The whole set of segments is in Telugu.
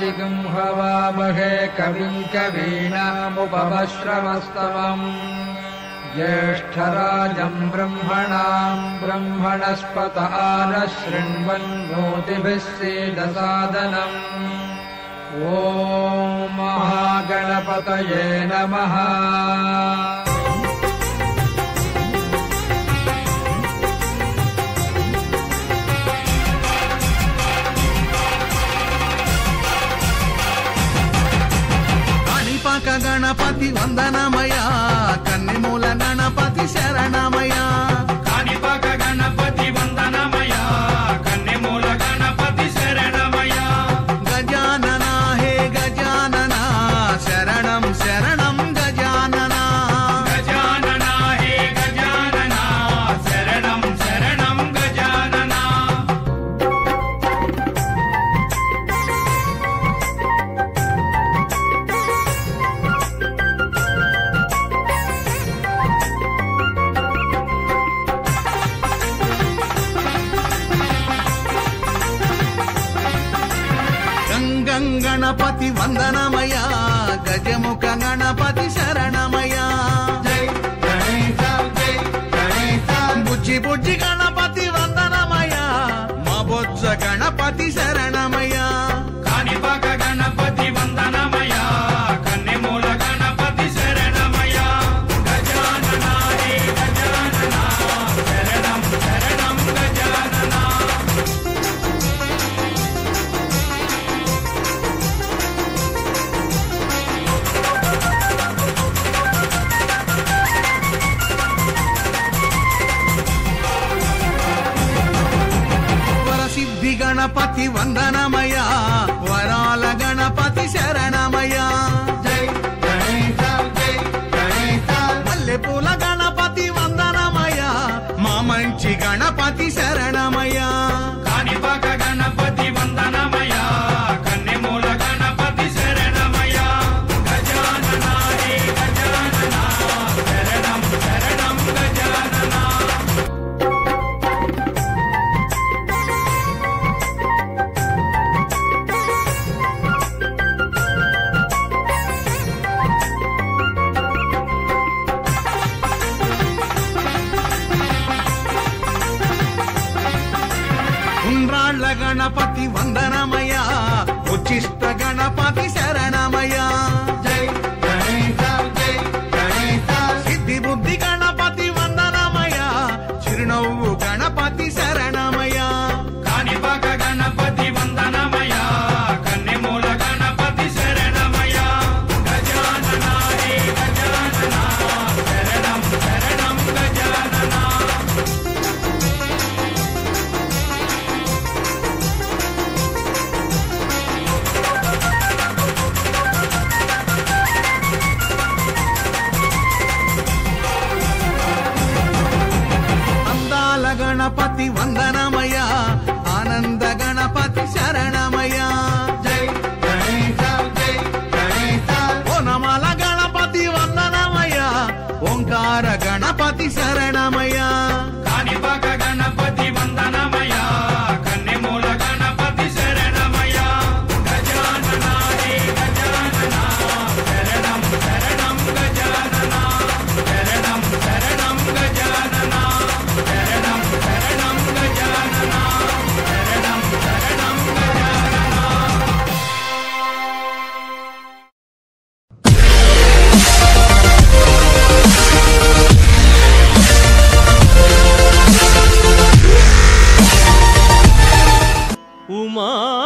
कविं हवामहे कविं कवीनामुपमश्रवस्तमम् ज्येष्ठराजं ब्रह्मणां ब्रह्मणस्पत आनः शृण्वन्नोतिभिः सीदसादनम् ॐ महागणपतये नमः। गणपति वंदनमया कन्निमूल गणपति शरणमया काणिपाक गणपति वंदनमया कन्निमूल गणपति शरणमया गजानना हे गजानना शरणं शरणं गजानना गजानना हे गजानना शरणं शरणं गजानना गणपति वंदनमया गजमुख गणपति शरणमया जय गणेश जय गणेश बुज्जि बुज्जि गणपति वंदनमया मबोज्ज गणपति शरणमया काणिपाक गणपति वंदनमया कन्निमूल गणपति शरणमया गजानना हे गजानना शरणं शरणं गजानना गणपति वंदनमया वराल गणपति शरणमया जय गणेश जय गणेश मल्लेपूल गणपति वंदनमया मामंची गणपति शरणमया काणिपाक गणपति वंदनमया कन्निमूल गणपति शरणमया गजानना हे गजानना शरणं शरणं गजानना गणपति वंदनमया उच्चिष्ट गणपति शरणमया जय गणेश जय गणेश सिद्धि बुद्धि गणपति वंदनमया चिरुनव्वु गणपति शरणमया काणिपाक गणपति वंदनमया कन्निमूल गणपति शरणमया गजानना हे गजानना शरणं शरणं गजानना गणपति वंदनमया आनंद गणपति शरणमया जय गणेश जय गणेश ओनमाल गणपति वंदनमया ओंकार गणपति शरणमया काणिपाक गणपति वंदनमया कन्निमूल गणपति शरणमया गजानना हे गजानना शरणं शरणं गजानना शरणं शरणं गजानना शरणं शरणं गजानना शरणं शरणं गजानना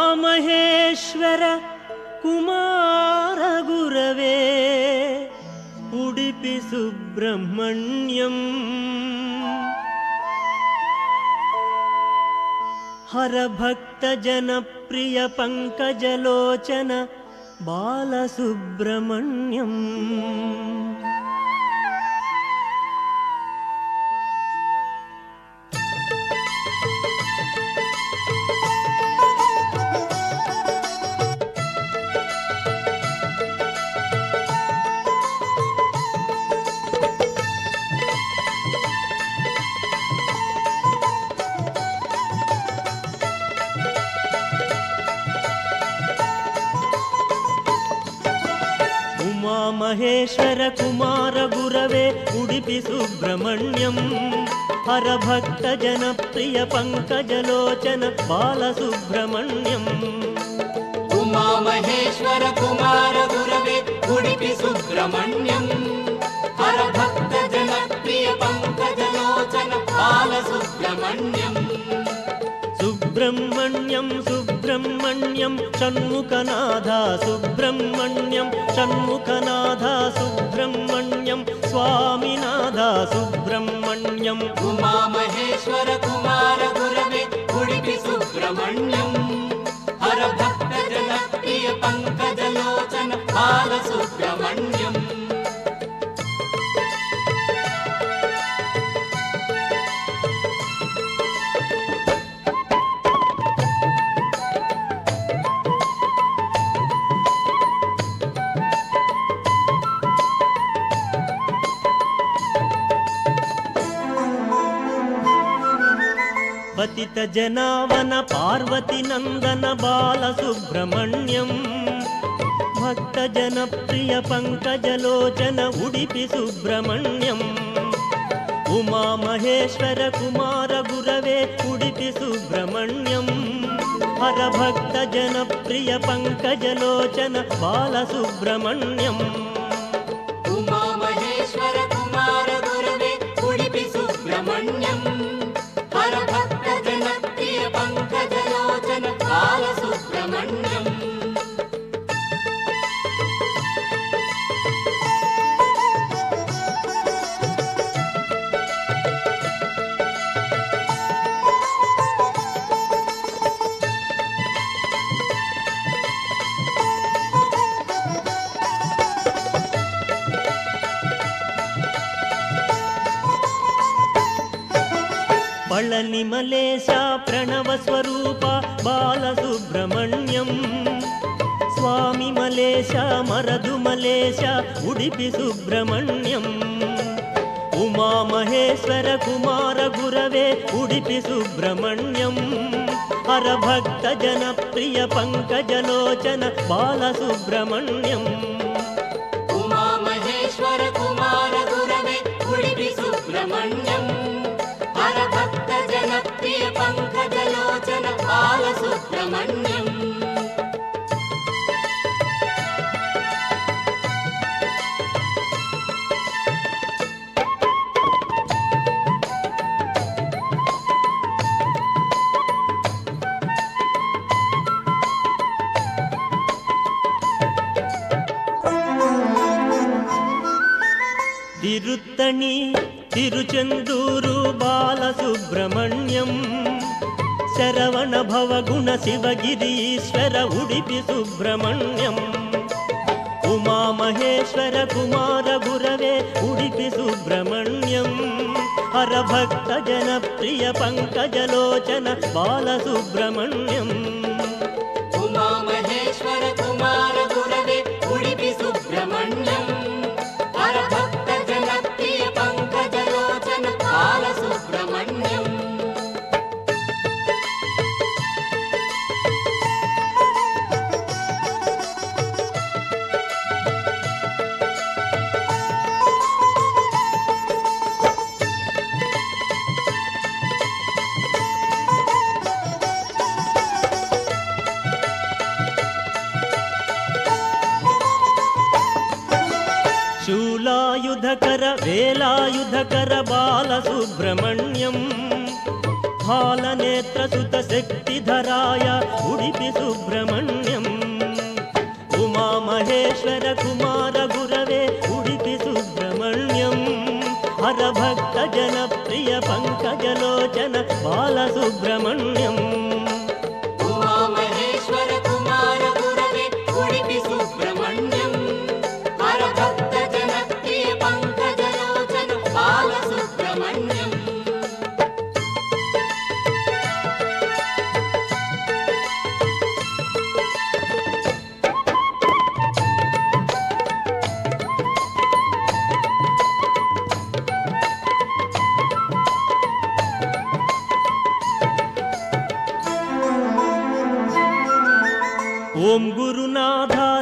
उमामहेश्वर कुमार गुरवे उडुपि सुब्रह्मण्यम् हर भक्त जनप्रिय पंकजलोचन बालसुब्रह्मण्यम् ఉమామహేశ్వర కుమార గురవే ఉడిపి సుబ్రహ్మణ్యం హరభక్త జనప్రియ పంకజలోచన బాలసుబ్రహ్మణ్యం ఉమామహేశ్వర కుమార గురవే ఉడిపి సుబ్రహ్మణ్యం హరభక్త జనప్రియ పంకజలోచన బాలసుబ్రహ్మణ్యం సుబ్రహ్మణ్యం సుబ్రహ్మణ్యం షణ్ముఖనాథ సుబ్రహ్మణ్యం షణ్ముఖనాథ సుబ్రహ్మణ్యం స్వామినాథ సుబ్రహ్మణ్యం ఉమామహేశ్వర కుమార గురవే ఉడిపి సుబ్రహ్మణ్యం హరభక్త జనప్రియ పంకజలోచన బాలసుబ్రహ్మణ్యం పతిత జనావన పార్వతి నందన బాలసుబ్రహ్మణ్యం భక్త జనప్రియ పంకజలోచన ఉడిపి సుబ్రహ్మణ్యం ఉమామహేశ్వర కుమార గురవే ఉడిపి సుబ్రహ్మణ్యం హరభక్త జనప్రియ పంకజలోచన బాలసుబ్రహ్మణ్యం ఉమామహేశ్వర కుమార గురవే ఉడిపి సుబ్రహ్మణ్యం హరభక్త జనప్రియ పంకజలోచన బాలసుబ్రహ్మణ్యం పళని మలేశ ప్రణవ స్వరూప బాలసుబ్రహ్మణ్యం స్వామి మలేశ మరదు మలేశ ఉడిపి సుబ్రహ్మణ్యం ఉమామహేశ్వర కుమార గురవే ఉడిపి సుబ్రహ్మణ్యం హరభక్త జనప్రియ పంకజలోచన బాలసుబ్రహ్మణ్యం ఉమామహేశ్వర కుమార గురవే ఉడిపి సుబ్రహ్మణ్యం హరభక్త జనప్రియ పంకజలోచన బాలసుబ్రహ్మణ్యం తిరుత్తణి తిరుచెందూరు బాలసుబ్రహ్మణ్యం శరవణ భవగుణ శివగిరీశ్వర ఉడిపి సుబ్రహ్మణ్యం ఉమామహేశ్వర కుమార గురవే ఉడిపి సుబ్రహ్మణ్యం హరభక్త జనప్రియ పంకజలోచన బాలసుబ్రహ్మణ్యం ఉమామహేశ్వర కుమార గురవే ఉడిపి సుబ్రహ్మణ్యం హరభక్త జనప్రియ పంకజలోచన బాలసుబ్రహ్మణ్యం శూలాయుధకర వేలాయుధకర బాలసుబ్రహ్మణ్యం బాలనేత్రసుత శక్తిధరాయ ఉడిపి సుబ్రహ్మణ్యం ఉమామహేశ్వర కుమార గురవే ఉడిపి సుబ్రహ్మణ్యం హరభక్త జనప్రియ పంకజలోచన బాలసుబ్రహ్మణ్యం ఉమామహేశ్వర కుమార గురవే ఉడిపి సుబ్రహ్మణ్యం హరభక్త జనప్రియ పంకజలోచన బాలసుబ్రహ్మణ్యం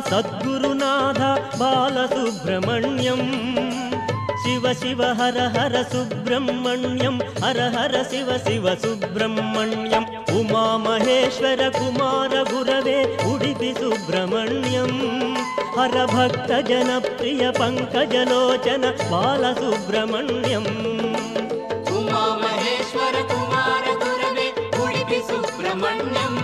సద్గురునాథ బాలసుబ్రహ్మణ్యం శివ శివ హర హర సుబ్రహ్మణ్యం హర హర శివ శివ సుబ్రహ్మణ్యం ఉమామహేశ్వర కుమార గురవే ఉడిపి సుబ్రహ్మణ్యం హర భక్త జన ప్రియ పంకజలోచన బాలసుబ్రహ్మణ్యం ఉమామహేశ్వర కుమార గురవే ఉడిపి సుబ్రహ్మణ్యం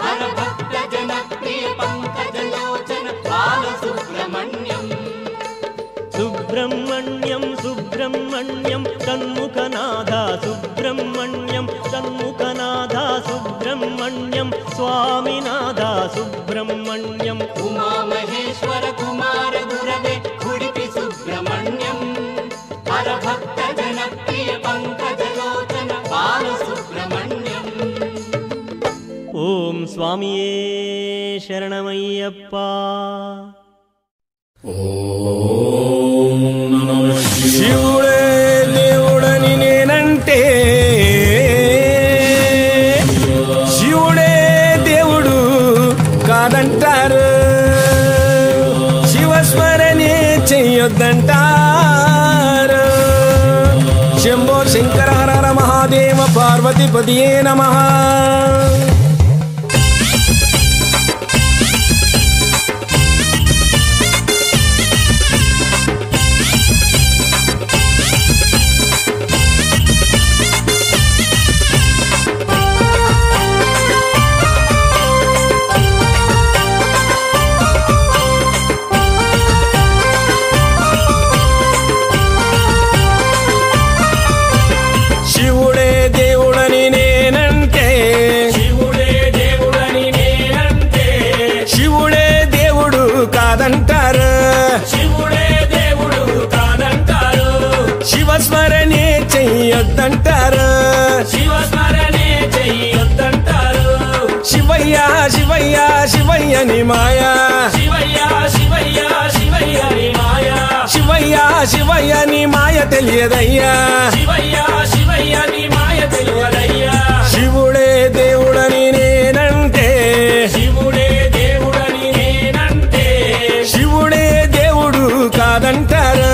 హర భక్త జన ప్రియ పంకజలోచన బాలసుబ్రహ్మణ్యం సుబ్రహ్మణ్యం సుబ్రహ్మణ్యం తన్ముఖనాథ సుబ్రహ్మణ్యం తన్ముఖనాథ సుబ్రహ్మణ్యం స్వామినాథ సుబ్రహ్మణ్యం ఉమామహేశ్వర కుమార గురవే ఉడిపి సుబ్రహ్మణ్యం హర భక్త జన ప్రియ పంకజలోచన బాలసుబ్రహ్మణ్యం ఓం స్వామియే శరణమయ్యప్ప శివుడే దేవుడని నేనంటే శివుడే దేవుడు కాదంటారు శివస్మరణే చెయ్యొద్దంటారు శంభో శంకర హర హర మహాదేవ పార్వతీపతియే నమః శివుడే దేవుడని నేనంటే శివుడే దేవుడని నేనంటే శివుడే దేవుడు కాదంటారు శివుడే దేవుడు కాదంటారు శివస్మరణే చెయ్యొద్దంటారు శివస్మరణే చెయ్యొద్దంటారు శివయ్య శివయ్య శివయ్యని మాయా శివయ్య శివయ్య శివయ్యని మాయా శివయ్య శివయ్యని మాయ తెలియదయ్యా శివయ్య శివయ్యని మాయ తెలియదయ్యా శివుడే దేవుడని నేనంటే శివుడే దేవుడని నేనంటే శివుడే దేవుడు కాదంటారు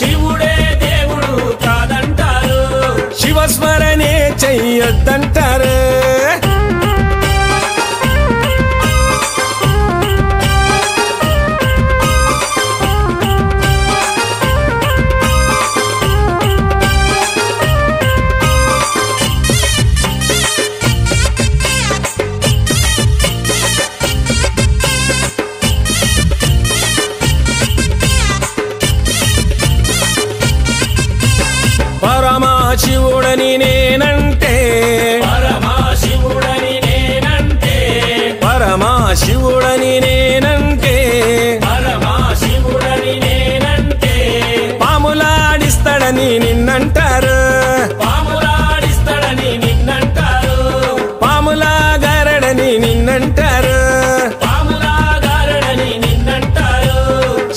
శివుడే దేవుడు కాదంటారు శివస్మరణే చెయ్యొద్దంటారు పరమశివుడని నేనంటే పరమశివుడని నేనంటే పరమశివుడని నేనంటే పరమశివుడని నేనంటే పాములాడిస్తాడని నిన్నంటారు పాములాడిస్తాడని నిన్నంటారు పాములాగారడని నిన్నంటారు పాములాగారడని నిన్నంటారు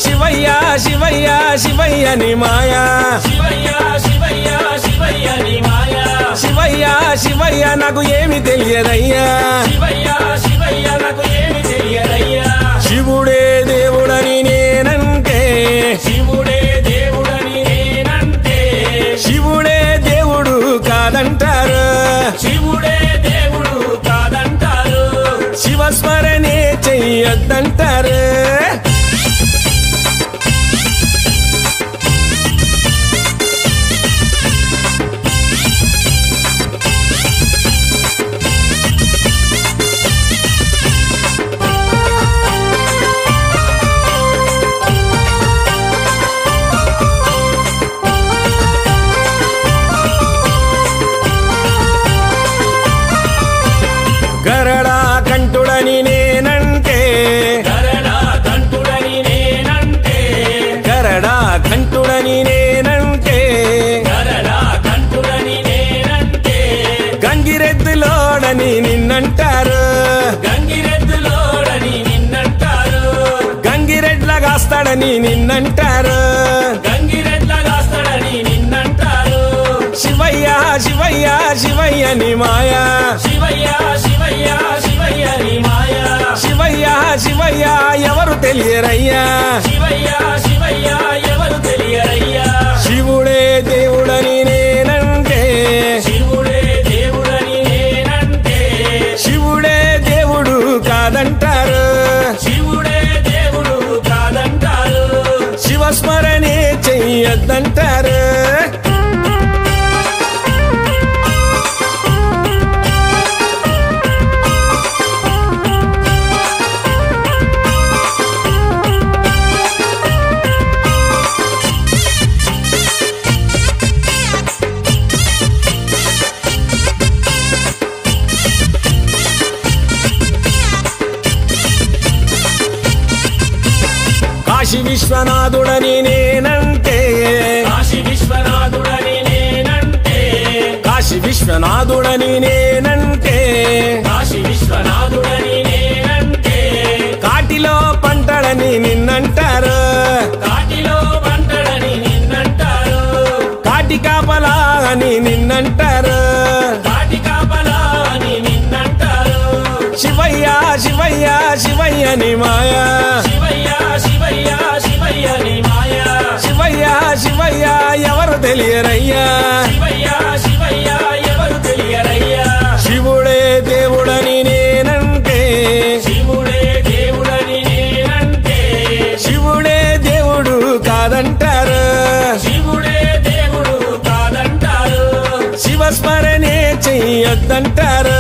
శివయ్య శివయ్య శివయ్యని మాయా శివయ్య శివయ్య శివయ్యని మాయా శివయ్య శివయ్య నాకు ఏమి తెలియదయ్యా శివయ్య శివయ్య నాకు ఏమి తెలియదయ్యా శివుడే దేవుడని నేనంటే శివుడే దేవుడని నేనంటే శివుడే దేవుడు కాదంటారు శివుడే దేవుడు కాదంటారు శివస్మరణే చెయ్యొద్దంటారు గరడా కంటుడని నేనంటే గరడా కంటుడని నేనంటే గరడా కంటుడని నేనంటే గరడా కంటుడని నేనంటే గంగిరెద్దులోడని నిన్నంటారు గంగిరెద్దులోడని నిన్నంటారు గంగిరెడ్లగాస్తాడని నిన్నంటారు గంగిరెడ్లగాస్తాడని నిన్నంటారు శివయ్య శివయ్య శివయ్యని మాయా శివయ్య శివయ్య శివయ్యని మాయా శివయ్య శివయ్య ఎవరు తెలియరయ్యా శివయ్య శివయ్య ఎవరు తెలియరయ్యా శివుడే దేవుడని నేనంటే శివుడే దేవుడని నేనంటే శివుడే దేవుడు కాదంటారు శివుడే దేవుడు కాదంటారు శివస్మరణే చెయ్యొద్దంటారు కాశీ విశ్వనాథుడని నేనంటే కాశీ విశ్వనాథుడని నేనంటే కాశీ విశ్వనాథుడని నేనంటే కాశీ విశ్వనాథుడని నేనంటే కాటిలో పంటడని నిన్నంటారు కాటిలో పంటడని నిన్నంటారు కాటి కాపలా అని నిన్నంటారు కాటి కాపలా అని నిన్నంటారు శివయ్య శివయ్య శివయ్యని మాయా శివయ్య శివయ్య శివయ్యని మాయా శివయ్య శివయ్య ఎవరు తెలియరయ్యా శివయ్య శివయ్య ఎవరు తెలియరయ్యా శివుడే దేవుడని నేనంటే శివుడే దేవుడని నేనంటే శివుడే దేవుడు కాదంటారు శివుడే దేవుడు కాదంటారు శివస్మరణే చెయ్యొద్దంటారు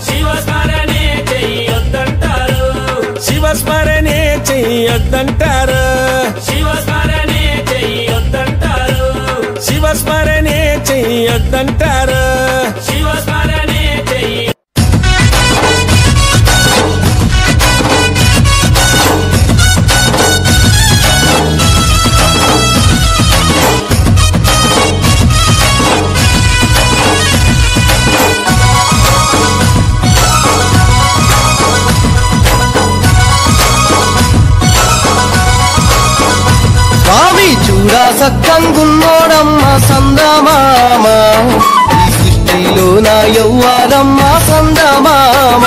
శివస్మరణే చెయ్యొద్దంటారు శివస్మరణే చెయ్యొద్దంటారు శివస్మరణే చెయ్యొద్దంటారు శివస్మరణే చెయ్యొద్దంటారు శివస్మరణే చెయ్య స్వామి చూడా సక్కంగున్నోడమ్మ సందమామ ఈ సృష్టిలో నా యవ్వారమ్మ సందమామ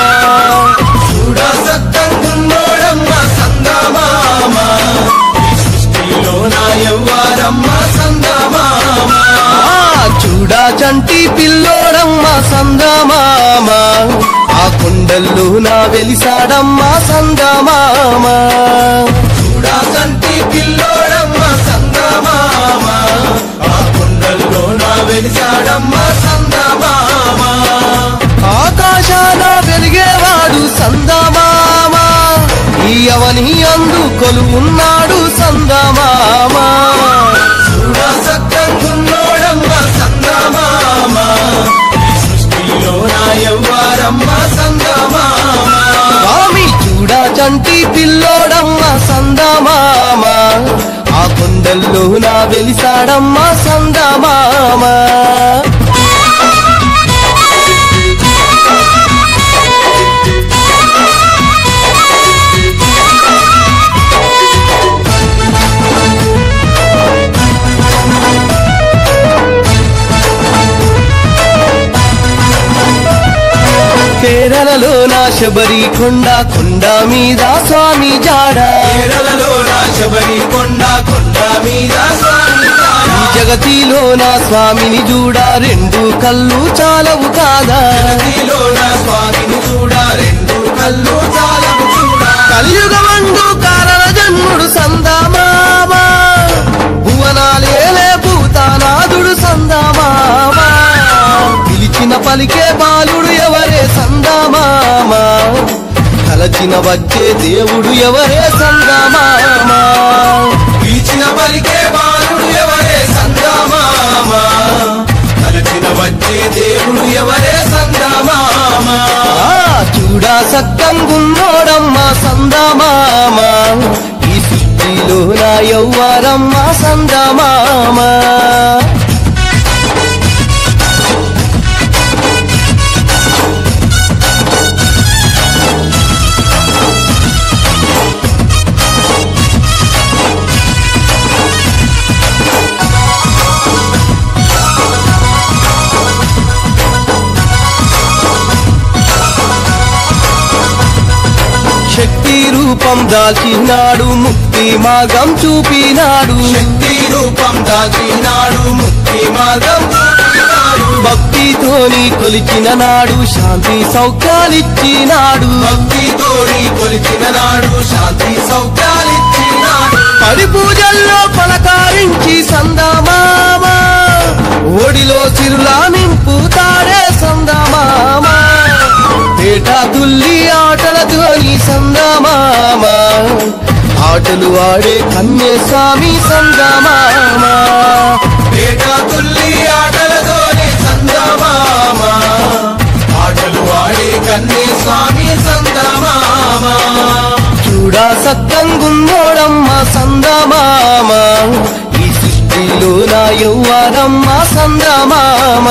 చూడా సక్కంగున్నోడమ్మ సందమామ ఈ సృష్టిలో నా యవ్వారమ్మ సందమామ చూడా చంటి పిల్లోడమ్మ సందమామ ఆ కొండల్లో నా వెలిసాడమ్మ సందమామ చూడా చంటి పిల్లోడమ్మ సందమామ ఆ కొండల్లో నా వెలిసాడమ్మ సందమామ ఆకాశాన వెలిగేవాడు సందమామ ఈ అవని అందు కొలువున్నాడు సందమామ చూడా సక్కంగున్నోడమ్మ సందమామ ఈ సృష్టిలో నా యవ్వారమ్మ సందమామ స్వామి చూడా చంటి పిల్లోడమ్మ సందమామ ఆ కొండల్లో నా వెలిసాడమ్మ సందమామ కేరళలో నా శబరి కొండ మీద స్వామి జాడ కేరళలో నా శబరి కొండ మీద స్వామి జాడ జగతిలో నా స్వామిని చూడా రెండు కళ్ళు చాలవు కాదా జగతిలో నా స్వామిని చూడా రెండు కళ్ళు చాలవు చూడా కలియుగమందు కారణ జన్ముడు సందమామ భువనాలేలే భూతానాథుడు సందమామ పిలిచిన పలికే బాలుడు ఎవరే సందమామ కలచిన వచ్చే దేవుడు ఎవరే సందమామ పిలిచిన పలికే బాలుడు ఎవరే సందమామ కలచిన వచ్చే దేవుడు ఎవరే సందమామ చూడా సక్కంగున్నోడమ్మ సందమామ ఈ సృష్టిలో నా యవ్వారమ్మ సందమామ రూపం దాల్చినాడు ముక్తి మార్గం చూపినాడు శక్తి రూపం దాల్చినాడు ముక్తి మార్గం చూపినాడు భక్తితోని కొలిచిన నాడు శాంతి సౌఖ్యాలిచ్చినాడు భక్తితోని కొలిచిన నాడు శాంతి సౌఖ్యాలిచ్చినాడు పడి పూజల్లో పలకారించి సందమామ ఒడిలో చిరులా నింపుతాడే సందమామ పేట తుల్లి ఆటలతోని సందమామ ఆటలు ఆడే కన్యస్వామి సందమామ పేట తుల్లి ఆటలతోని సందమామ ఆటలు ఆడే కన్నే స్వామి సందమామ చూడా సత్తంగున్నోడమ్మ సందమామ ఈ సృష్టిలో నా యవ్వనమ్మ సందమామ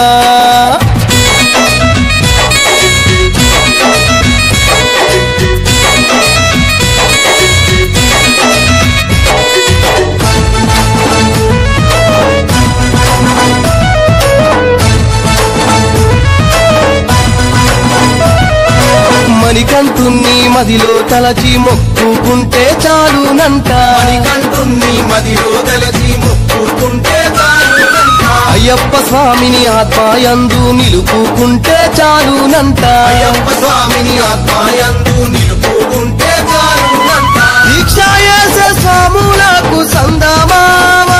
మణికంఠుణ్ణి మదిలో తలచి మొక్కుకుంటే చాలునంట మణికంఠుణ్ణి మదిలో తలచి మొక్కుకుంటే చాలునంట అయ్యప్ప స్వామిని ఆత్మయందు నిలుపుకుంటే చాలునంట అయ్యప్ప స్వామిని ఆత్మయందు నిలుపుకుంటే చాలునంట దీక్షాయేస స్వాములకు సందమామ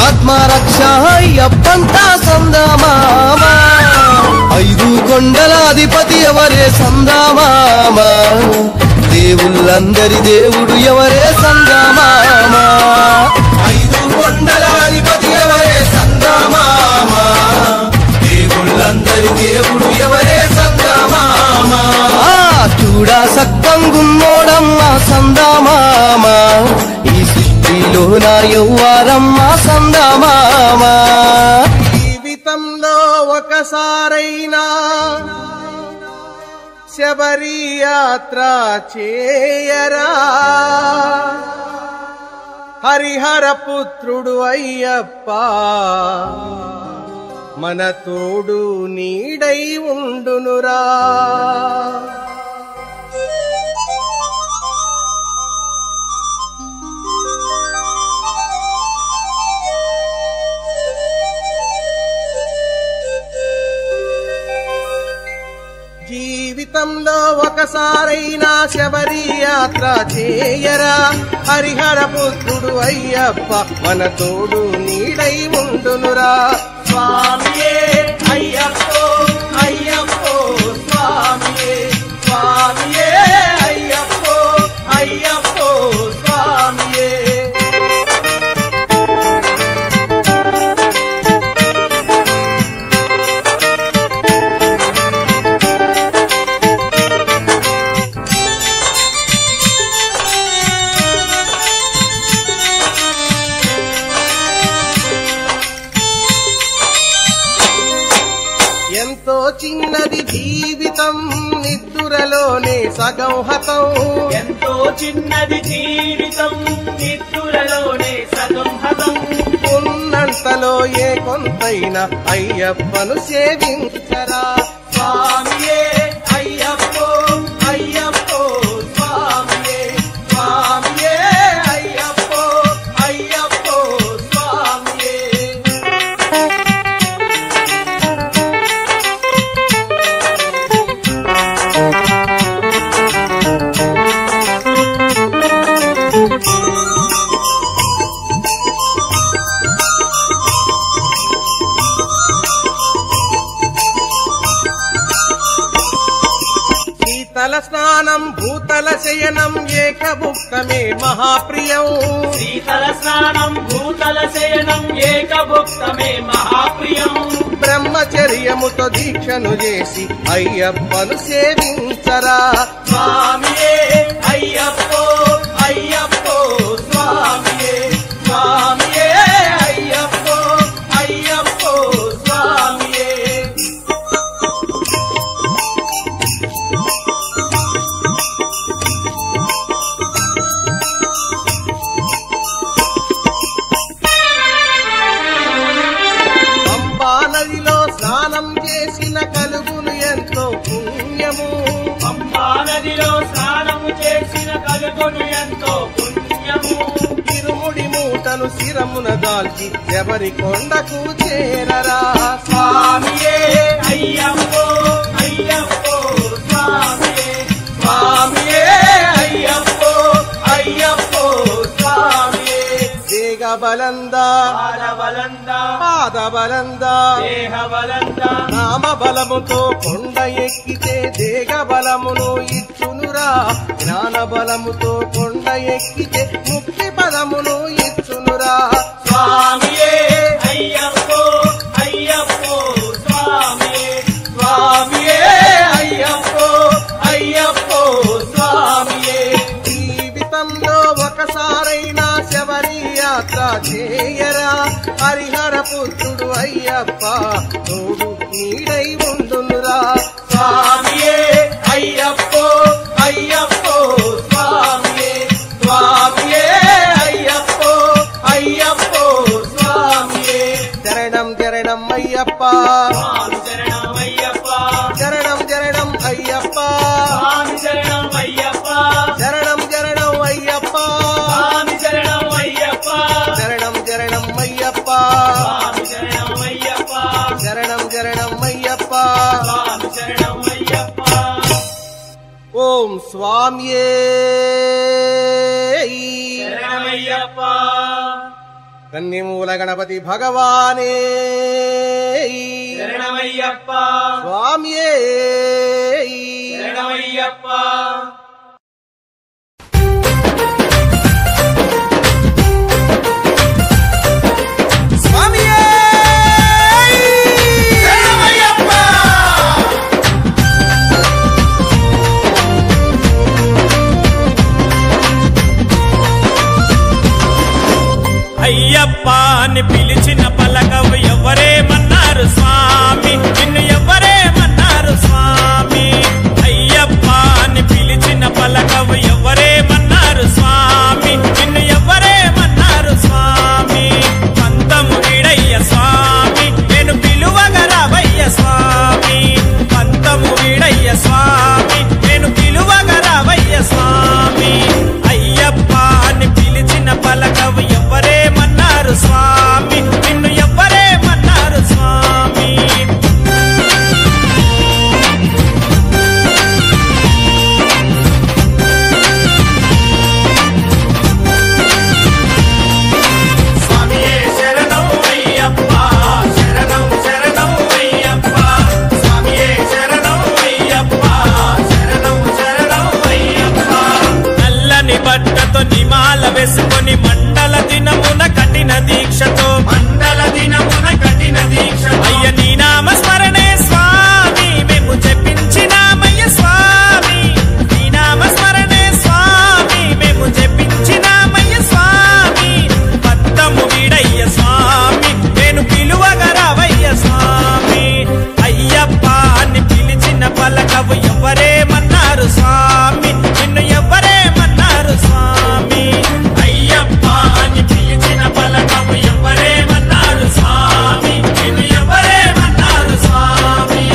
ఆత్మరక్ష అయ్యప్పంతా సందమామ ఐదు కొండల అధిపతి ఎవరే సందమామ దేవుళ్ళందరి దేవుడు ఎవరే సందమామ ఐదు కొండల అధిపతి ఎవరే సందమామ దేవుళ్ళందరి దేవుడు ఎవరే సందమామ చూడా సక్కంగున్నోడమ్మ సందమామ ఈ సృష్టిలో నా యవ్వారమ్మ సందమామ జీవితంలో ఒకసారైనా శబరి యాత్ర చేయరా హరిహర పుత్రుడు అయ్యప్ప మన తోడు నీడై ఉండునురా జీవితంలో ఒకసారైనా శబరి యాత్ర చేయరా హరిహర పుత్రుడు అయ్యప్ప మన తోడు నీడై ఉండునురా స్వామియే అయ్యప్పో అయ్యప్పో స్వామియే స్వామియే అయ్యప్పో అయ్యప్పో స్వామియే ఎంతో చిన్నది జీవితం నిద్దురలోనే సగం హతం ఎంతో చిన్నది జీవితం నిద్దురలోనే సగం హతం ఉన్నంతలో ఏ కొంతైనా అయ్యప్పను సేవించరా స్వామియే అయ్యప్పో అయ్యప్పో స్వామియే స్వామియే అయ్యప్పో అయ్యప్పో స్వామియే శీతల స్నానం భూతల శయనం ఏకభుక్తమే మహాప్రియం శీతల స్నానం భూతల శయనం ఏకభుక్తమే మహాప్రియం బ్రహ్మచర్యముతో దీక్షను చేసి అయ్యప్పను సేవించరా స్వామియే అయ్యప్పో అయ్యప్పో స్వామియే స్వామియే అయ్యప్పో అయ్యప్పో స్వామియే పంపా నదిలో స్నానం చేసిన కలుగులు ఎంతో పుణ్యము పంపా నదిలో స్నానము చేసిన శిరమున దాల్చి శబరి కొండకు చేరరా. స్వామియే అయ్యప్పో అయ్యప్పో స్వామియే స్వామియే అయ్యప్పో అయ్యప్పో స్వామియే. దేగ బలంద పాదబలంద పాదబలంద దేహ బలంద నామ బలముతో కొండ ఎక్కితే దేగ బలమును ఇచ్చునురా. జ్ఞాన బలముతో కొండ ఎక్కితే ముక్తి పదమును ఇచ్చునురా. స్వామియే అయ్యప్పో అయ్యప్పో స్వామియే స్వామియే అయ్యప్పో అయ్యప్పో స్వామియే. జీవితంలో ఒకసారైనా శబరి యాత్ర చేయరా. హరిహర పుత్రుడు అయ్యప్ప తోడు నీడై ఉండునురా. స్వామియే అయ్యప్పో అయ్యప్పో స్వామియే స్వామియే అయ్యప్పో అయ్యప్పో స్వామియే. శరణం శరణం అయ్యప్ప స్వామి శరణమయ్యప్ప శరణం శరణం అయ్యప్ప స్వామి శరణమయ్యప్ప శరణం శరణం అయ్యప్ప స్వామి శరణమయ్యప్ప శరణం శరణం అయ్యప్ప స్వామి శరణమయ్యప్ప శరణం శరణం అయ్యప్ప. స్వామి శరణమయ్యప్ప. ఓం స్వామియే శరణమయ్యప్ప. కన్నిమూల గణపతి భగవానే శరణమయ్యప్ప స్వామియే. శరణమయ్యప్ప. స్వామియే శరణమయ్యప్ప. అయ్యప్ప అని పిలిచిన పలకవు ఎవరేమన్నారు స్వామి, నిన్ను ఎవరేమన్నారు స్వామి. అయ్యప్ప అని పిలిచిన పలకవు ఎవరేమన్నారు స్వామి, నిన్ను ఎవరేమన్నారు స్వామి. పంతము వీడయ్య స్వామి నేను పిలువగా రావయ్య స్వామి. పంతము వీడయ్య స్వామి నేను పిలువగా రావయ్య స్వామి. అయ్యప్ప అని పిలిచిన పలకవు ఎవరేమన్నారు స్వామి, నిన్ను ఎవరేమన్నారు స్వామి. స్వామియే శరణం అయ్యప్ప శరణం శరణం అయ్యప్ప. స్వామియే శరణం అయ్యప్ప శరణం శరణం అయ్యప్ప. నల్లని బట్టతో నిమాల వేసుకొని మండల దినమున కఠిన దీక్షతో మండల దినమున కఠిన దీక్ష అయ్య నీ నామ స్మరణే స్వామి మేము జపించినామయ్య స్వామి. నీ నామ స్మరణే స్వామి మేము జపించినామయ్య స్వామి. పత్తము వీడయ్య స్వామి నేను పిలువగా రావయ్య స్వామి. అయ్యప్ప అని పిలిచిన పలకవు ఎవరేమన్నారు స్వామి, నిన్ను ఎవరేమన్నారు స్వామి. అయ్యప్ప అని పిలిచిన పలకము ఎవరేమన్నారు స్వామి, నిన్ను ఎవరేమన్నారు స్వామి.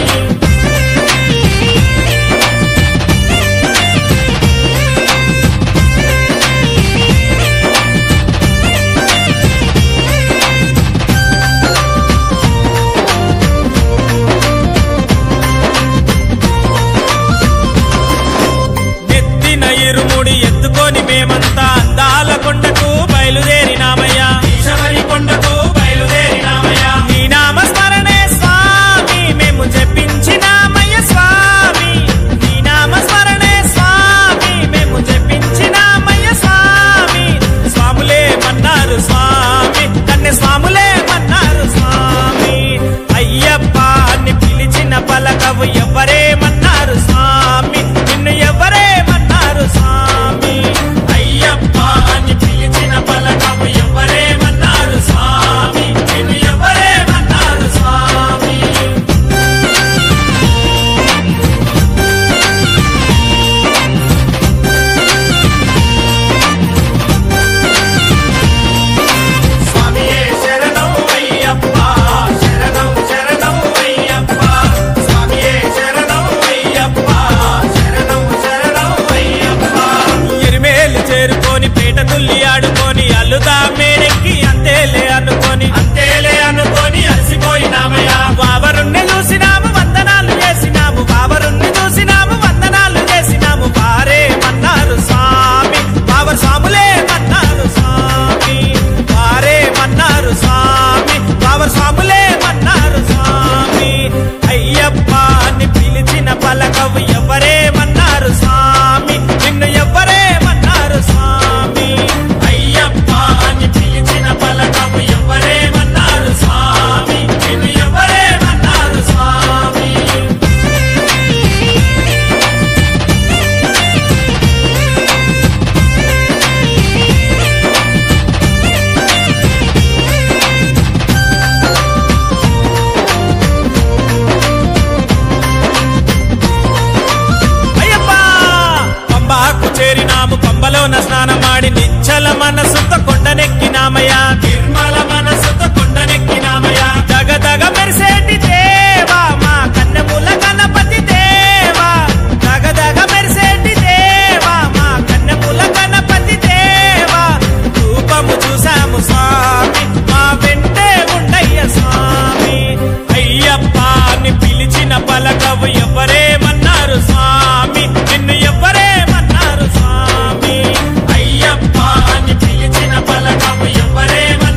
నెత్తిన ఇరుముడి ఎత్తుకొని మేమంతా అందాల కొండకు బయలుదేరినామయ్యా. శబరి కొండకు బయలుదేరినామయ్యా. నీ నామ స్మరణే స్వామి మేము జపించినామయ్య స్వామి. నీ నామ స్మరణే స్వామి మేము జపించినామయ్య స్వామి. స్వాములే మన్నారు స్వామి కన్నె స్వాములే మన్నారు స్వామి. అయ్యప్ప అని పిలిచిన పలకవు ఎవరేమన్నారు స్వామి, నిన్ను ఎవరేమన్నారు స్వామి. అయ్యప్ప అని పిలిచిన పలకము ఎవరేమన్నారు స్వామి, నిన్ను ఎవరేమన్నారు స్వామి. స్వామియే శరణం అయ్యప్ప శరణం శరణం అయ్యప్ప. స్వామియే శరణం అయ్యప్ప శరణం శరణం అయ్యప్ప. ఎరిమేలు చేరుకొని పేట తుల్లి ఆడుకొని అల్లుదా మేడెక్కి మనసుతో కొండనెక్కినామయ్యా నిర్మల మనసుతో కొండనెక్కినామయ్యా దగదగ మెరిసేటి దేవా మా కన్నెముల గణపతి దేవా దగదగ మెరిసేటి దేవా మా కన్నెముల గణపతి దేవా రూపము చూసాము స్వామి మా వెంటే ఉండయ్య స్వామి అయ్యప్ప అని పిలిచిన పలకవు ఎవరేమన్నారు స్వామి నిన్ను ఎవరేమన్నారు స్వామి అయ్యప్ప అని పిలిచిన పలకము ఎవరేమన్నారు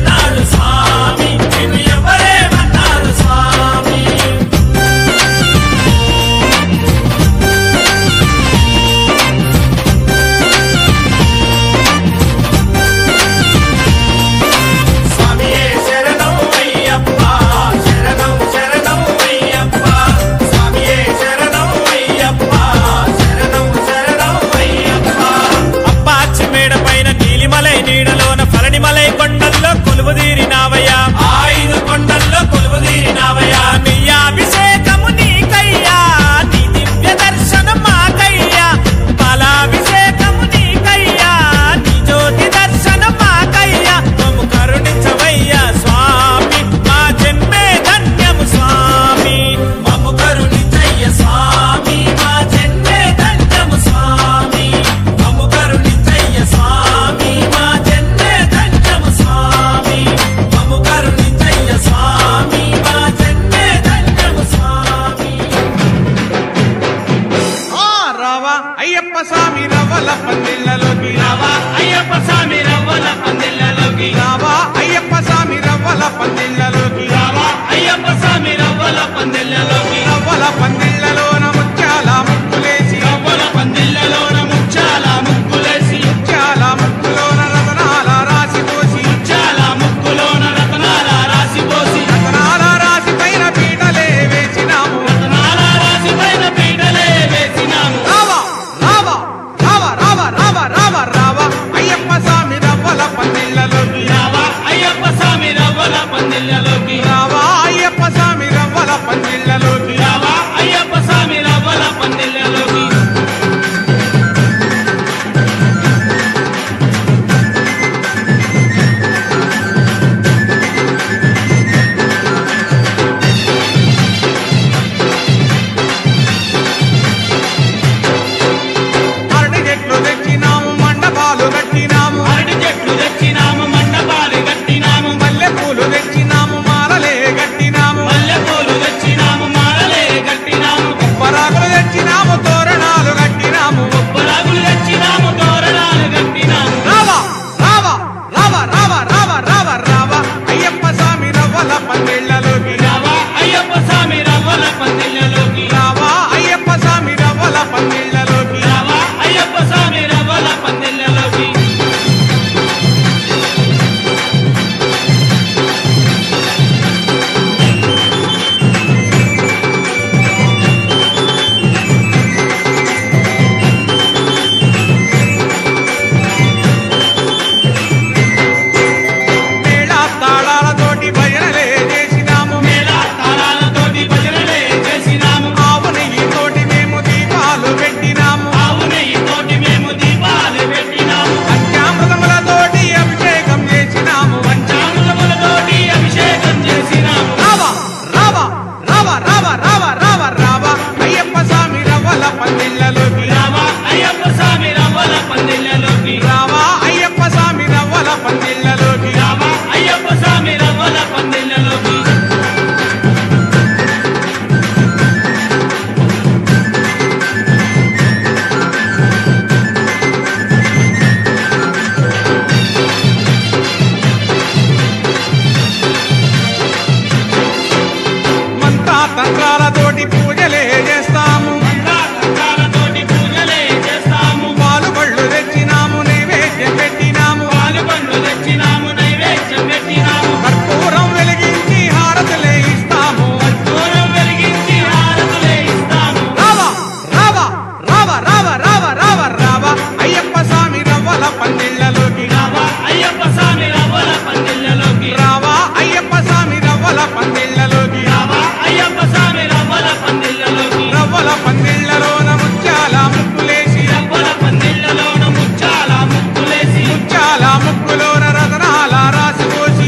ముత్యాల ముక్కులోన రతనాల రాసిపోసి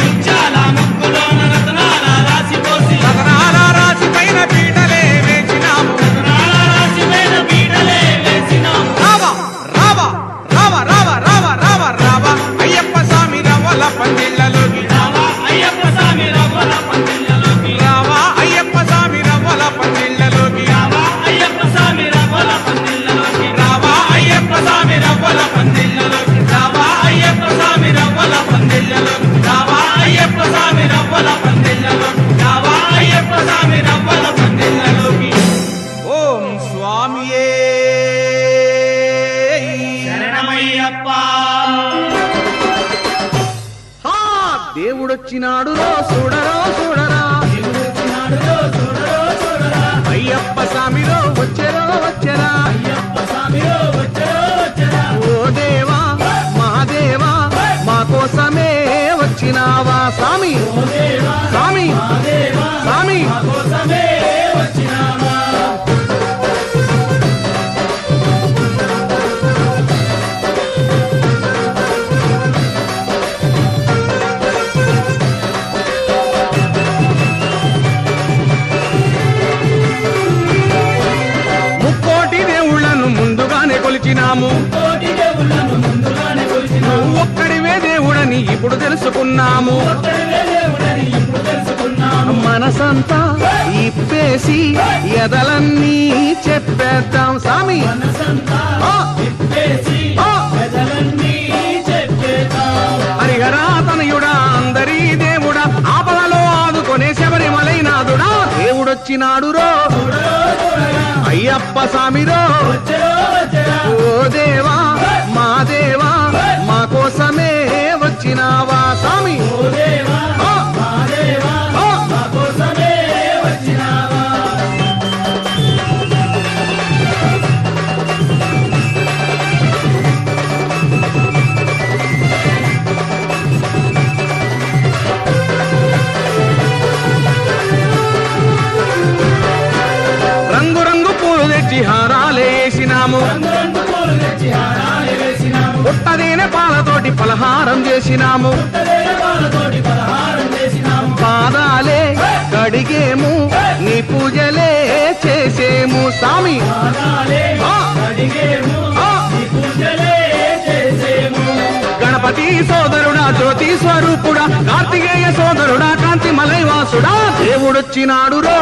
రతనాల రాసి పైన పీటలే వేసినాము రావా రావా రావా రావా రావా రావా రావా అయ్యప్ప స్వామి రవ్వల పందిళ్ళలోకి రావా అయ్యప్ప స్వామి రవ్వల పందిళ్ళలోకి రావా అయ్యప్ప స్వామి రవ్వల పందిళ్ళలోకి రావా అయ్యప్ప స్వామి రవ్వల పందిళ్ళలోకి రావా అయ్యప్ప స్వామి రవ్వల పందిళ్ళలోకి రావా అయ్యప్ప స్వామి రవ్వల పందిళ్ళలోకి రావా అయ్యప్ప స్వామి రవ్వల పందిళ్ళలోకి రావా అయ్యప్ప స్వామి రవ్వల పందిళ్ళలోకి ఓం స్వామియే శరణమయ్యప్ప దేవుడొచ్చినాడు రో చూడరో చూడరా అయ్యప్ప స్వామిరో వచ్చెరో వచ్చెరా ఓ దేవా మహాదేవా మా కోసమే వచ్చినావా స్వామి స్వామి స్వామి ముక్కోటి దేవుళ్లను ముందుగానే కొలిచినాము నువ్వు ఒక్కడివే దేవుడని ఇప్పుడు తెలుసుకున్నాము మనసంతా ఇప్పేసి ఎదలన్నీ చెప్పేద్దాం స్వామి హరిహరా తనయుడా అందరీ దేవుడా ఆపదలో ఆదుకొనే శబరిమలైనాథుడా దేవుడొచ్చినాడు రో అయ్యప్ప స్వామిరో ఓ దేవా మా దేవా మా కోసమే వచ్చినావా స్వామి రంగు రంగు పూలు తెచ్చి హారాలేసినాము పుట్టదేనే పాలతోటి పలహారం చేసినాము పాదాలే కడిగేము నీ పూజలే చేసేము స్వామి గణపతి సోదరుడా జ్యోతి స్వరూపుడా కార్తికేయ సోదరుడా కాంతి మలైవాసుడా దేవుడొచ్చినాడు రో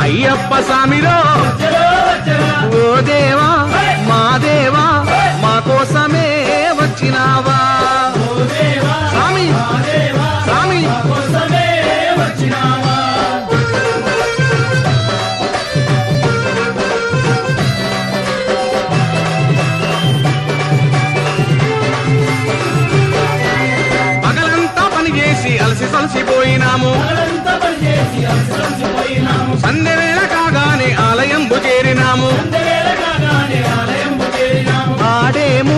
అయ్యప్ప స్వామిరో ఓ దేవా మా దేవా మా కోసమే వచ్చినావా స్వామి స్వామి పగలంతా పని చేసి అలసి సలసిపోయినాము సంధ్యవేళ కాగానే ఆలయంబు చేరినాము ఆడేము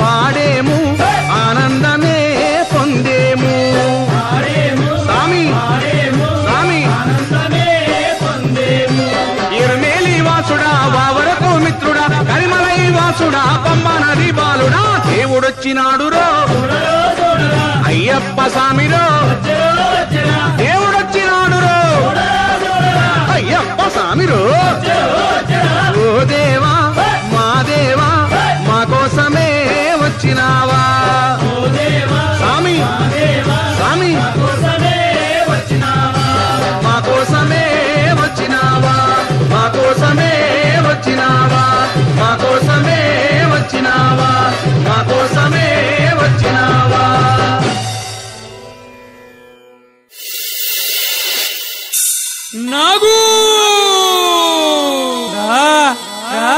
పాడేము ఆనందమే పొందేము స్వామి స్వామి ఇరుమేలి వాసుడా వావరకు మిత్రుడా కరిమలై వాసుడా పంబ నది బాలుడా దేవుడొచ్చినాడు రో అయ్యప్ప స్వామిరో దేవుడొచ్చినాడు రో అయ్యప్ప స్వామిరో ఓ దేవా మా దేవా మా కోసమే వచ్చినావా స్వామి స్వామి మా కోసమే వచ్చినావా మా కోసమే వచ్చినావా మా కోసమే వచ్చినావా మా కోసమే వచ్చినావా నాగు రా రా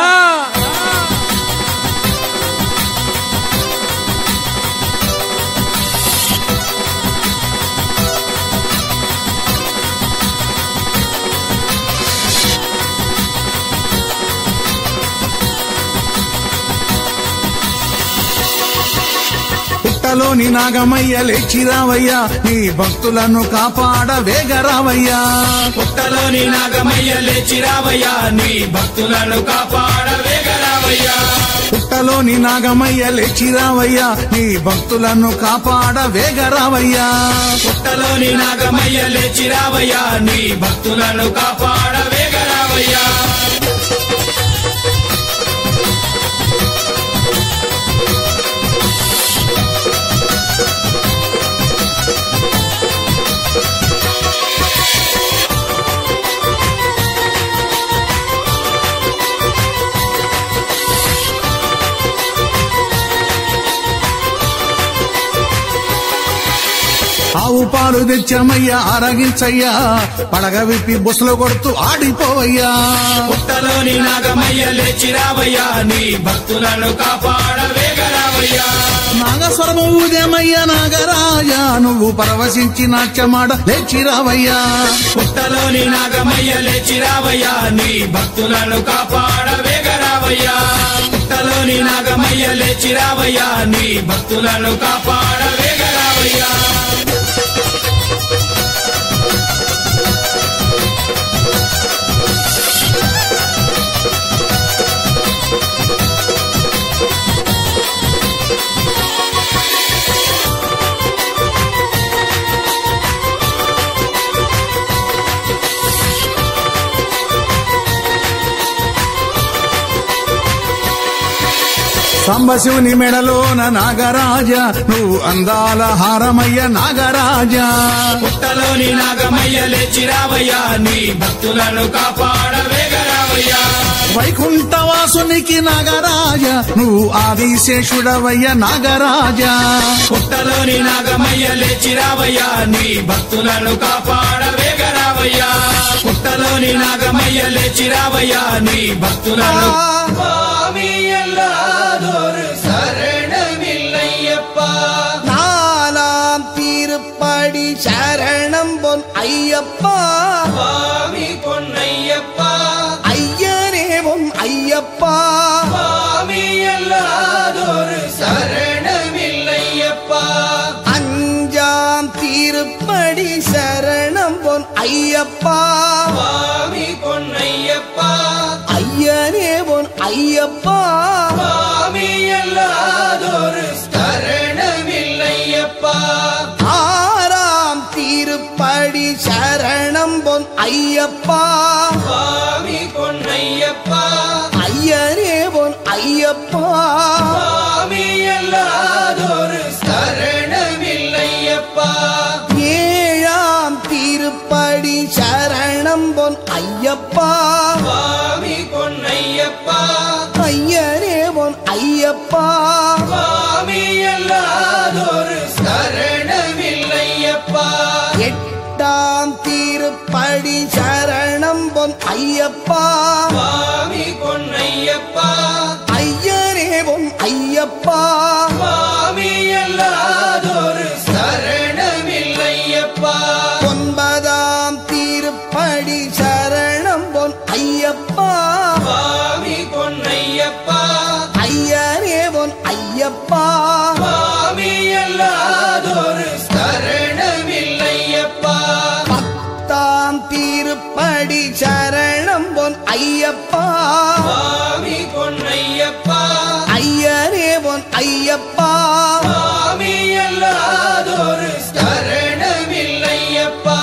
పుట్టలోని నాగమయ్య లేచిరావయ్యా నీ భక్తులను కాపాడ వేగరావయ్యా పుట్టలోని నాగమయ్య లేచిరావయ్యా నీ భక్తులను కాపాడ వేగరావయ్యా రావయ్యా పుట్టలోని నాగమయ్య లేచి రావయ్యా నీ భక్తులను కాపాడ వేగ రావయ్యా పుట్టలోని నాగమయ్య లేచి రావయ్యా నీ భక్తులను కాపాడ వేగ రావయ్యా ఆవు పాలు తెచ్చమయ్యా ఆరగించయ్యా పడగ విప్పి బుసలు కొడుతూ ఆడిపోవయ్యా పుట్టలోని నాగమయ్య లేచి రావయ్యా నీ భక్తులను కాపాడ వేగ రావయ్యా నాగస్వరము ఊదేమయ్యా నాగరాజా నువ్వు పరవశించి నాట్యమాడ లేచి రావయ్యా పుట్టలోని నాగమయ్య లేచి రావయ్యా నీ భక్తులను కాపాడ వేగ రావయ్యా పుట్టలోని నాగమయ్య లేచి రావయ్యా నీ భక్తులను కాపాడ వేగ రావయ్యా సాంబశివుని మెడలోన నాగరాజా నువ్వు అందాల హారమయ్య నాగరాజా పుట్టలోని నాగమయ్య లేచి రావయ్యా నీ భక్తులను కాపాడ వేగ రావయ్యా వైకుంఠవాసునికి నాగరాజా నువ్వు ఆదిశేషుడవయ్య నాగరాజా పుట్టలోని నాగమయ్య లేచి రావయ్యా నీ భక్తులను కాపాడ వేగ రావయ్యా పుట్టలోని నాగమయ్య లేచి రావయ్యా నీ భక్తులను சரணமில்லையப்பா நாலாம் திருப்படி சரணம் பொன் ஐயப்பா சுவாமி பொன்னையப்பா ஐயனே பொன் ஐயப்பா சுவாமி அல்லாதொரு சரணமில்லையப்பா அஞ்சாம் திருப்படி சரணம் பொன் ஐயப்பா சுவாமி பொன்னையப்பா ஐயனே பொன் ஐயப்பா சுவாமி அல்லாதொரு சரணமில்லையப்பா ஆறாம் திருப்படி சரணம் பொன் ஐயப்பா சுவாமி பொன்னையப்பா ஐயனே பொன் ஐயப்பா சுவாமி அல்லாதொரு சரணமில்லையப்பா ஏழாம் திருப்படி சரணம் பொன் ஐயப்பா சுவாமி பொன்னையப்பா ஐயனே பொன் ஐயப்பா சுவாமி அல்லாதொரு சரணமில்லையப்பா எட்டாம் திருப்படி சரணம் பொன் ஐயப்பா சுவாமி பொன்னையப்பா ஐயனே பொன் ஐயப்பா சுவாமி அல்லாதொரு சரணமில்லையப்பா ஒன்பதாம் திருப்படி சரணம் பொன் ஐயப்பா சுவாமி பொன்னையப்பா ஐயனே பொன் ஐயப்பா சுவாமி அல்லாதொரு சரணமில்லையப்பா பத்தாம் திருப்படி சரணம் பொன் ஐயப்பா சுவாமி பொன்னையப்பா ஐயனே பொன் ஐயப்பா சுவாமி அல்லாதொரு சரணமில்லையப்பா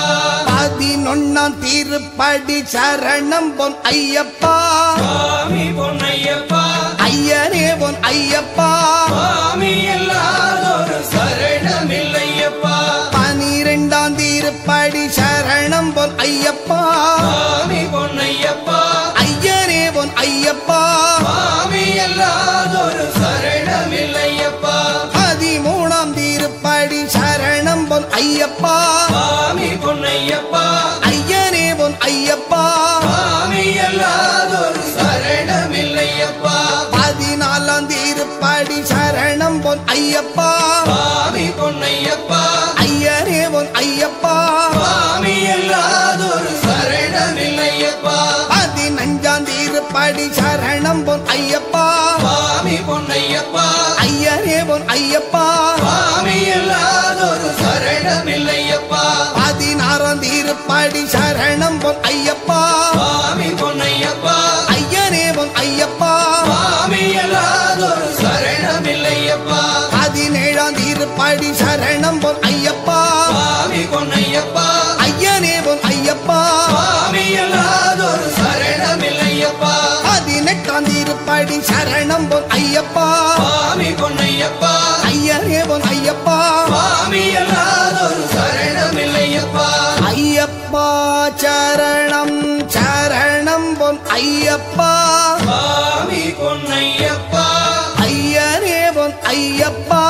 பதினொன்னாம் திருப்படி சரணம் பொன் ஐயப்பா சுவாமி பொன்னையப்பா ஐயனே பொன் ஐயப்பா சுவாமி அல்லாதொரு சரணமில்லையப்பா பனிரெண்டாம் திருப்படி சரணம் பொன் ஐயப்பா சுவாமி பொன்னையப்பா ஐயனே பொன் ஐயப்பா சுவாமி அல்லாதொரு சரணமில்லையப்பா பதிமூணாம் திருப்படி சரணம் பொன் ஐயப்பா சுவாமி பொன்னையப்பா ஐயனே பொன் ஐயப்பா சுவாமி அல்லாதொரு சரணமில்லையப்பா பதினாலாம் திருப்படி சரணம் பொன் ஐயப்பா சுவாமி பொன்னையப்பா ஐயனே பொன் ஐயப்பா சுவாமி அல்லாதொரு சரணமில்லையப்பா பதினஞ்சாம் திருப்படி சரணம் பொன் ஐயப்பா சுவாமி பொன்னையப்பா ஐயனே பொன் ஐயப்பா சுவாமி அல்லாதொரு சரணமில்லையப்பா பதினாறாம் திருப்படி சரணம் பொன் ஐயப்பா சுவாமி பொன்னையப்பா ஐயனே பொன் ஐயப்பா சுவாமி திருப்பாடி சரணம் பொன் ஐயப்பா சுவாமி பொன்னையப்பா ஐயனே பொன் ஐயப்பா சுவாமி அல்லாதொரு சரணமில்லையப்பா 18ஆம் திருப்பாடி சரணம் பொன் ஐயப்பா சுவாமி பொன்னையப்பா ஐயனே பொன் ஐயப்பா சுவாமி அல்லாதொரு சரணமில்லையப்பா ஐயப்பா சரணம் சரணம் பொன் ஐயப்பா சுவாமி பொன்னையப்பா ஐயனே பொன் ஐயப்பா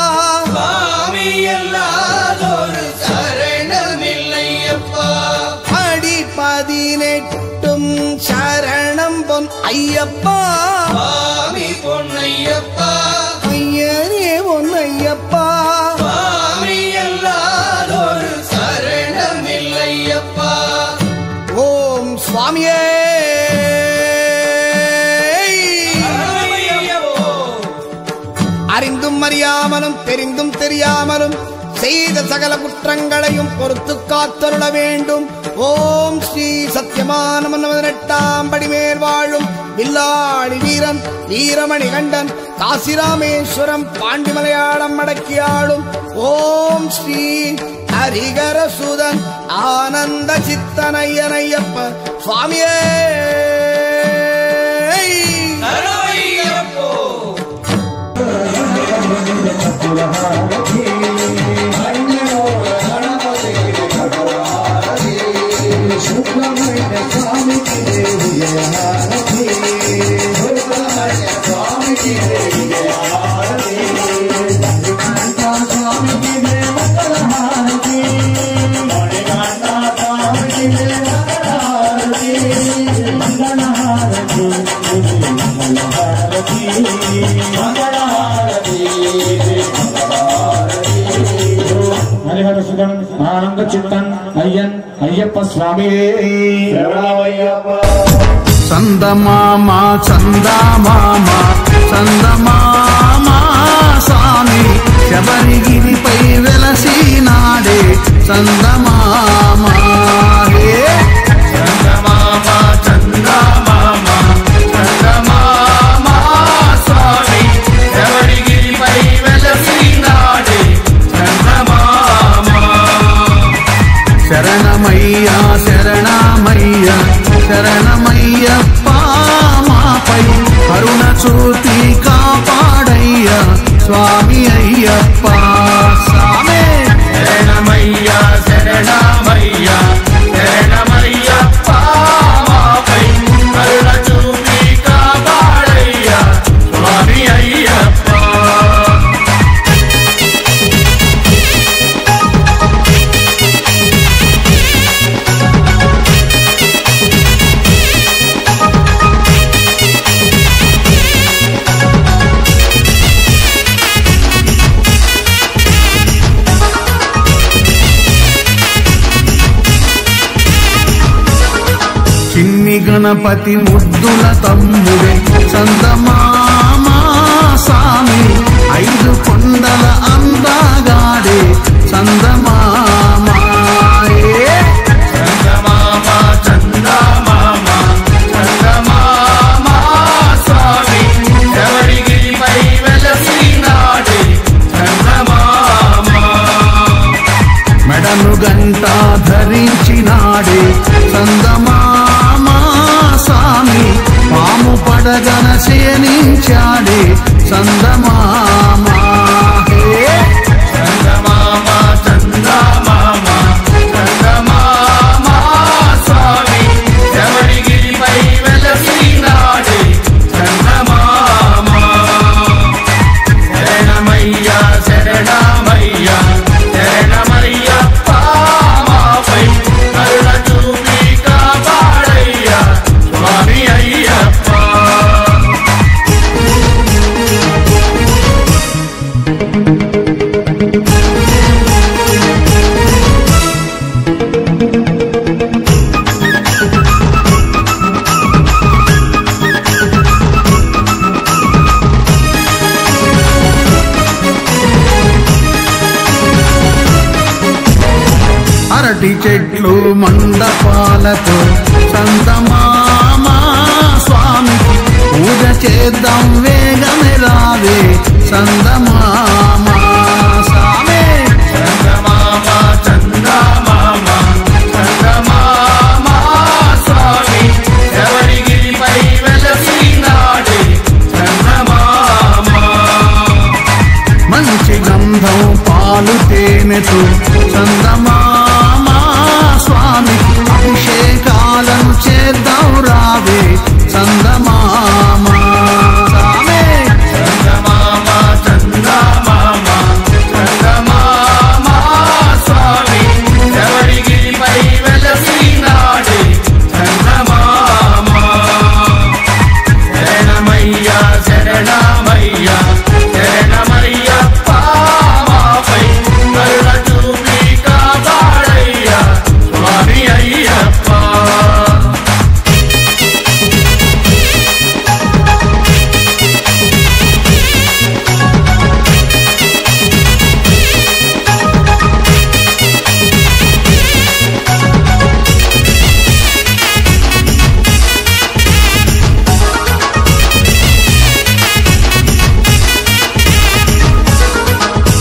சுவாமி அல்லாதொரு சரணமில்லையப்பா அடி 18 சரணம் பொன் ஐயப்பா சுவாமி பொன்னையப்பா ஐயனே பொன் ஐயப்பா சுவாமி அல்லாதொரு சரணமில்லையப்பா ஓம் சுவாமியே அறிந்தும் அறியாமலும் தெரிந்தும் தெரியாமலும் செய்த சகல குற்றங்களையும் பொறுத்து காத்தருள வேண்டும். ஓம் ஸ்ரீ சத்யமான 18ஆம் படிமேல் வாழும் வில்லாளி வீரன் வீரமணி கண்டன் காசிராமேஸ்வரம் பாண்டி மலையாளம் அடக்கியாடும் ஓம் ஸ்ரீ ஹரிகரசுதன் ஆனந்த சித்தனையனையப்ப சுவாமியே హరిహరసుదన్ ఆనంద చిత్తన్ అయ్యన్ అయ్యప్ప స్వామి చందమామ చందమామ చందమామ స్వామి శబరిగిరిపై వెలసినాడే చందమామ హే చందమామ చందమామ చందమామ స్వామి శబరిగిరిపై వెలసినాడే చందమామ శరణమయ్య శరణమయ్య శరణమయ్యప్ప మాపై కరుణ చూపి కాపాడయ్య స్వామి అయ్యప్ప స్వామి శరణమయ్య శరణమయ్య శరణమయ్యప్ప మాపై కరుణ చూపి కాపాడయ్య స్వామి అయ్యప్ప చిన్ని గణపతి ముద్దుల తమ్ముడే చందమామ స్వామి 5 కొండల అందగాడే చందమామ చందమామ చందమామ చందమామ స్వామి శబరిగిరిపై వెలసినాడే చందమామ మెడను గంట ధరించినాడే చందమామ స్వామి పాము పడగన శయనించాడే చందమామ హే చందమామ చందమామ చందమామ స్వామి శబరిగిరిపై వెలసినాడే చందమామ శరణమయ్య శరణమయ్య శరణమయ్యప్ప మాపై కరుణ చూపి కాపాడయ్య స్వామి అయ్యప్ప అరటి చెట్లు మండపాలతో చందమామ స్వామికి పూజ చేద్దాం వేగమే రావే చందమామ స్వామి పాలు తేనెతో చందమామ స్వామి అభిషేకాలను చేద్దాం రావే చందమామ సామే చందమామ చందమామ చందమామ స్వామి శబరిగిరిపై వెలసినాడే చందమామ శరణమయ్య శరణమయ్య శరణమయ్యప్ప మాపై కరుణ చూపి కాపాడయ్యా స్వామి అయ్యప్ప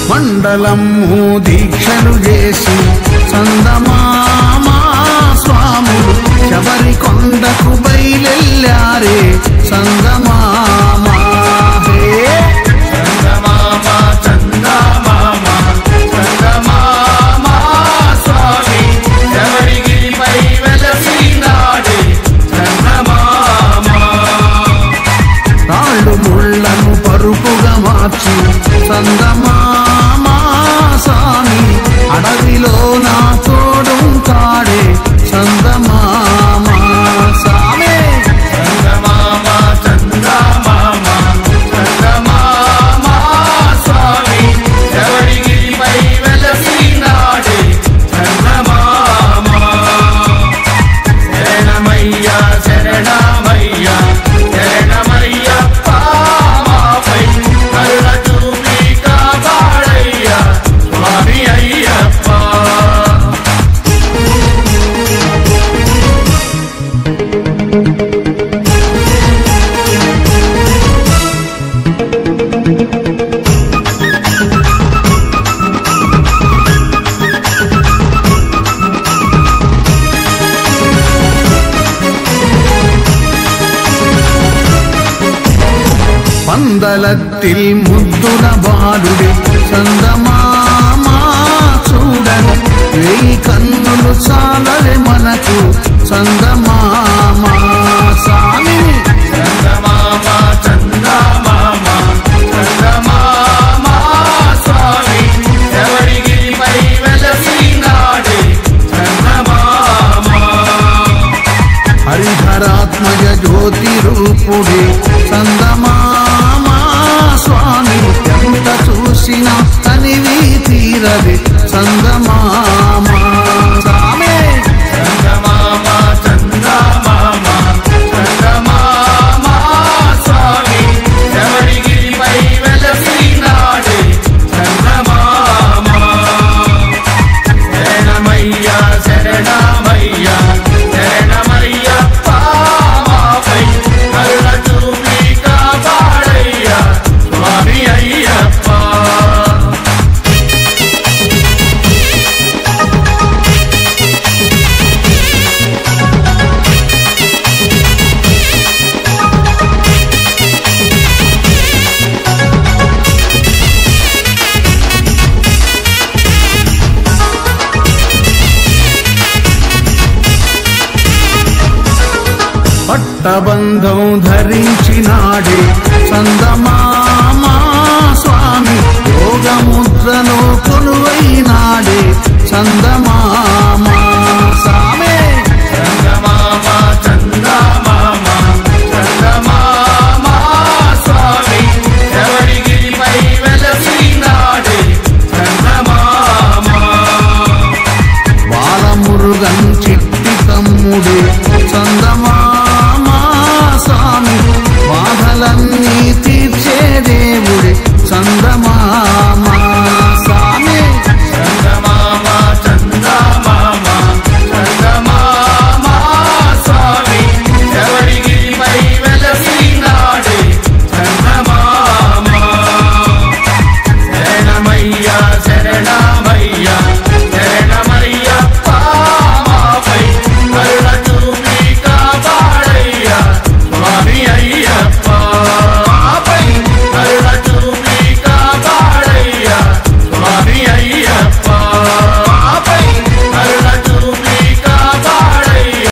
మండలము దీక్షలు చేసి చందమామ స్వాములు శబరి కొండకు బయలెల్లారే చందమామ హే చందమామ చందమామ చందమామ స్వామి శబరిగిరిపై వెలసినాడే చందమామ రాళ్ళు ముళ్ళను పరుపుగా మార్చి చందమామ స్వామి అడవిలో నా తోడుంటాడే చందమామ స్వామి చందమామ చందమామ చందమామ స్వామి శబరిగిరిపై వెలసినాడే చందమామ శరణమయ్య శరణమయ్య శరణమయ్యప్ప మాపై కరుణ చూపి కాపాడయ్యా స్వామి అయ్యప్ప పందలత్తిల్ ముద్దుల బాలుడి చందమామ చూడని వేయి కన్నులు చాలలే మనకు చందమామ స్వామి చందమామ చందమామ చందమామ స్వామి శబరిగిరిపై వెలసినాడే చందమామ హరిహరాత్మజ జ్యోతి రూపుడే చందమామ స్వామి ఎంత చూసినా తనివి తీరది చందమామ స్వామి చందమామ చందమామ చందమామ స్వామి శబరిగిరిపై వెలసినాడే చందమామ శరణమయ్య శరణమయ్య శరణమయ్యప్ప మాపై కరుణ చూపి కాపాడయ్యా స్వామి అయ్యప్ప పట్టబంధం ధరించినాడే చందమామ స్వామి యోగముద్రలో కొలువైనాడే చందమామ